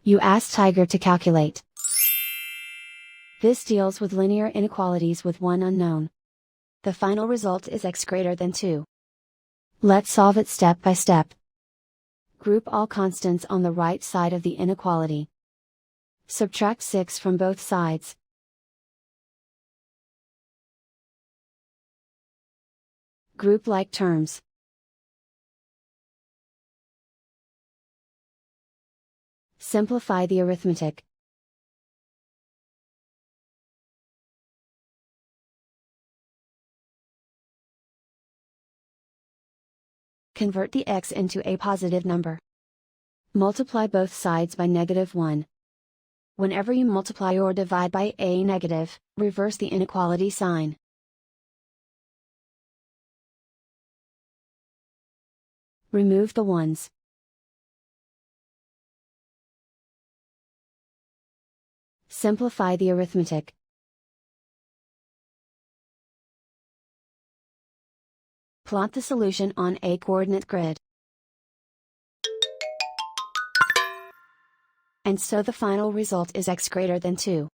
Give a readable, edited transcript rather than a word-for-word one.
You ask Tiger to calculate. This deals with linear inequalities with one unknown. The final result is x greater than 2. Let's solve it step by step. Group all constants on the right side of the inequality. Subtract 6 from both sides. Group like terms. Simplify the arithmetic. Convert the x into a positive number. Multiply both sides by -1. Whenever you multiply or divide by a negative, reverse the inequality sign. Remove the ones. Simplify the arithmetic. Plot the solution on a coordinate grid. And so the final result is x greater than 2.